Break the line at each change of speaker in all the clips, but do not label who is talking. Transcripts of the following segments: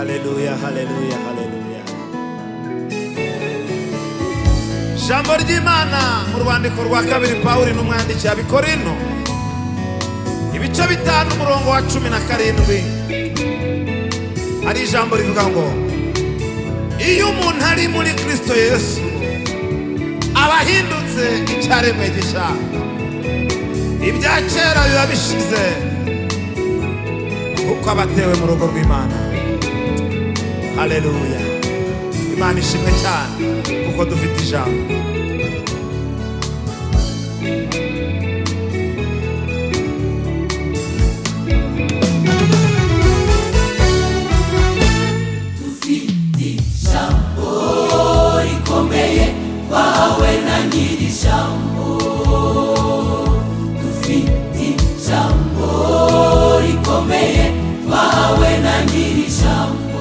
Haleluya, haleluya, haleluya. Jambo ry'Imana mu rwandiko rwa kabiri Pawulo n'umwanditsi Abikorino, ibice 5 umurongo wa 17, hari ijambo rivuga ngo iyo umuntu ari muri Kristo Yesu abahindutse icyaremwe gishya, ibya kera biba bishize kuko abatewe mu rugo rw'Imana. Haleluya, Imana ishimwe cyane kuko dufite ijambo.
Dufite ijambo rikomeye twahawe na nyiri ijambo. Dufite ijambo rikomeye twahawe na nyiri ijambo.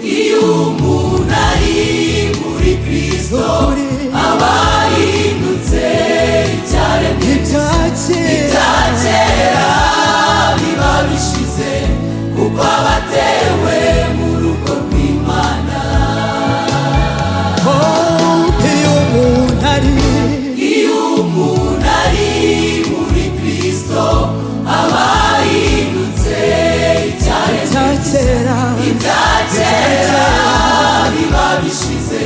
Iyo umuntu ari muri Kristo aba ahindutse icyaremwe gishya, ibya kera biba bishize kuko abatewe mu rugo rw'Imana. Iyo umuntu ari muri Kristo aba ahindutse icyaremwe gishya, ibya kera biba bishize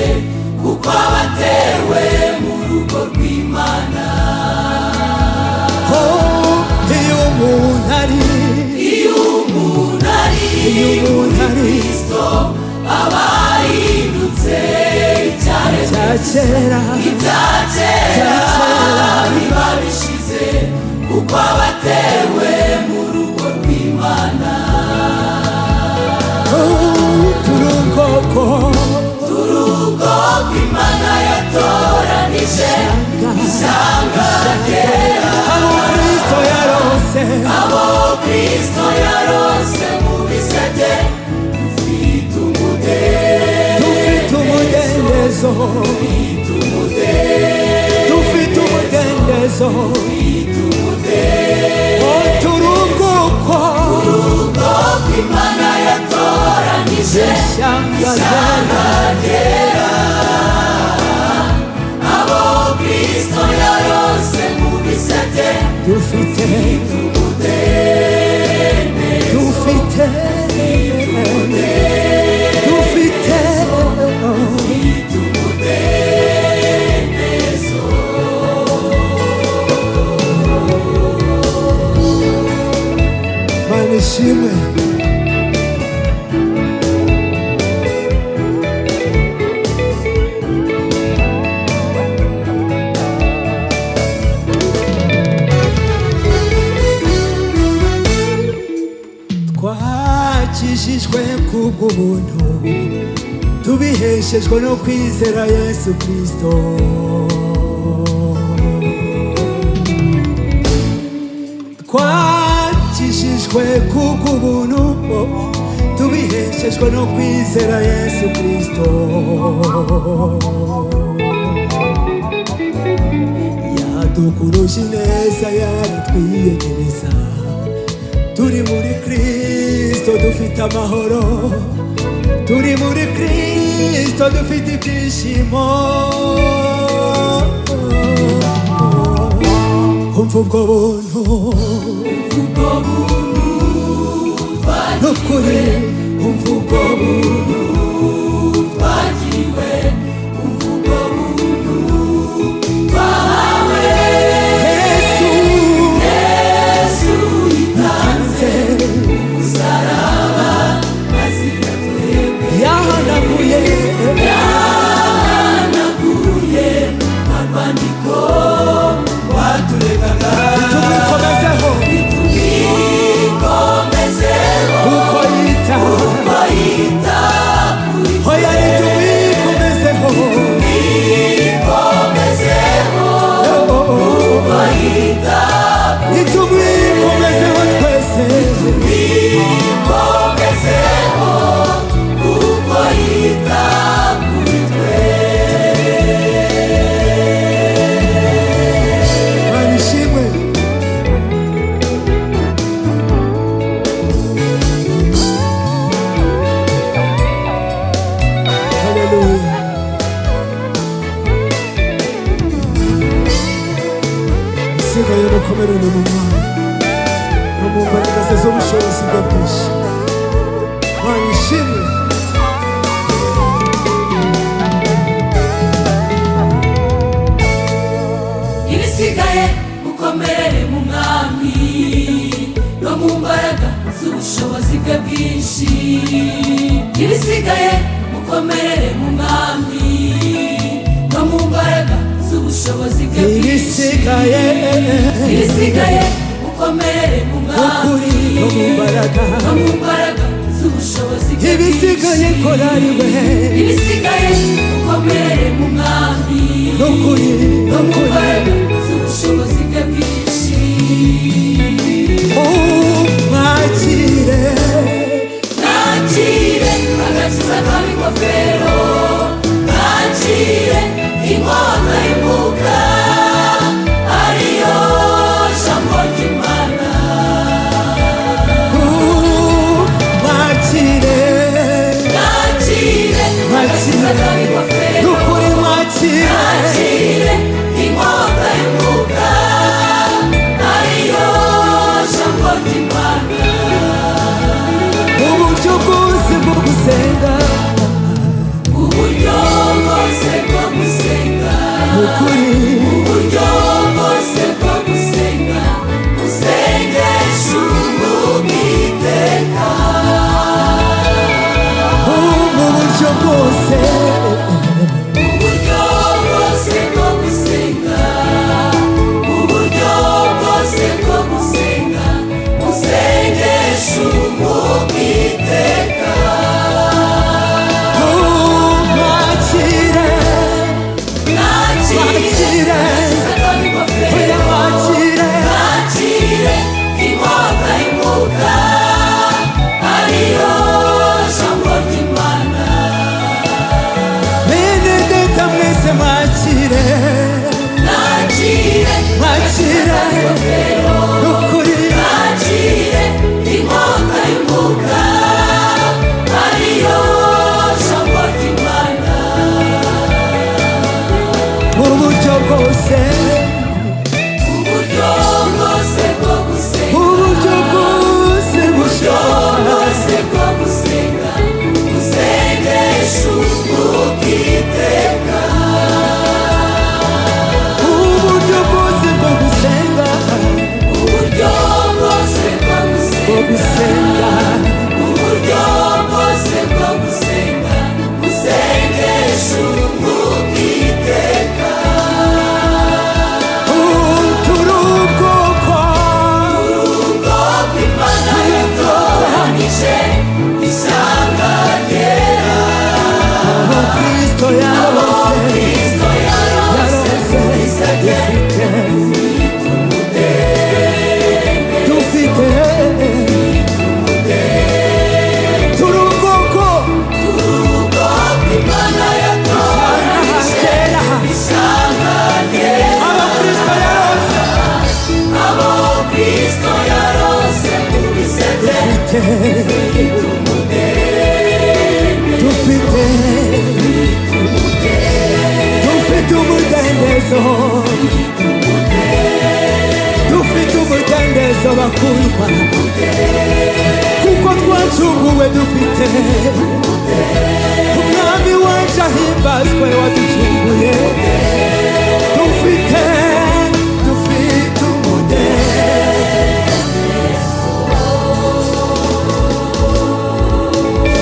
kuko abatewe mu rugo rw'Imana. Iyo umuntu ari muri Kristo aba ahindutse icyaremwe gishya, ibya kera biba bishize kuko abatewe mu rugo rw'Imana. Turi ubwoko Imana yatoranije, ishyanga ryera, abo Kristo yarose mu bisate. Dufite umudendezo, turi ubwoko Imana yatoranije, ishyanga ryera, abo Kristo yarose mu bisate. Dufite umudendezo,
Mana ishimwe. Twakijijwe kubw'ubuntu, tubiheshejwe no kwizera Yesu Kristo. Twakijijwe kubw'ubuntu, tubiheshejwe no kwizera Yesu Kristo. Yadukuruje neza, yaratwiyegereza. Turi muri Kristo dufite amahoro, turi muri Kristo dufite ibyishimo. Umva ubwo buntu, nukuri umva ubwo buntu
twagiriwe, umva ubwo buntu twahawe. Yesu yitanze umusaraba azira twebwe, yahanaguye urwandiko rwaturegaga. Tumwikomezeho uko yita
mukomerere mu mwami no mu mbaraga ze z'ubushobozi bwe bwinshi. Mana ishimwe.
Ibisigaye mukomerere mu mwami no mu mbaraga z'ubushobozi bwe bwinshi. Ibisigaye mukomerere mu mwami no mu mbaraga z'ubushobozi bwe bwinshi. Ibisigaye mukomerere mu mwami
no mu mbaraga
z'ubushobozi bwe bwinshi.
ibisigaye korariwe
Ibisigaye mukomerere mu mwami
n'ukuri
no mu mbaraga z'ubushobozi bwe bwinshi.
mwakire
Nakire agakiza k'ingofero, nakire inkota y'umwuka ariyo jambo ry'Imana.
mwakire
Nakire agakiza k'ingofero,
n'ukuri mwakire
nakire inkota y'umwuka ariyo jambo ry'Imana.
uburyo bwose bwo gusenga
Uburyo bwose bwo gusenga,
n'ukuri
uburyo bwose bwo gusenga, usengesha Uwiteka.
mu buryo bwose
Uburyo bwose bwo gusenga, uburyo bwose bwo gusenga, usengesha Uwiteka.
mwakire
Nakire agakiza k'ingofero,
mwakire
nakire inkota y'umwuka ariyo jambo ry'Imana.
bene data mwese mwakire
Nakire
mwakire
ingofero,
n'ukuri
nakire inkota y'umwuka ariyo jambo ry'Imana.
mu buryo bwose
Uburyo bwose bwo gusenga,
uburyo bwose
uburyo
bushoboka
bwose bwo gusenga, usengesha Uwiteka.
uburyo bwose bwo gusenga
Uburyo bwose bwo
bwo
gusenga,
gusenga
uburyo bwose bwo gusenga, usengesha Uwiteka.
turi ubwoko
Ubwoko Imana yatoranije, ishyanga ryera,
abo Kristo yarose
Kristo yarose muri sege.
dufite turi ubwoko
Ubwoko Imana yatoranije,
kera
ishyanga ryera,
abo Kristo yarose
abo Kristo yarose muri sege.
dufite umudendezo dufite umudendezo bakundwa kuko twacunguwe dufite umwami wacu ahimbazwe waducunguye dufite umudendezo.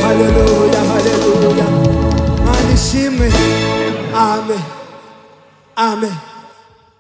Haleluya, haleluya. Mana ishimwe. Amen. Amen.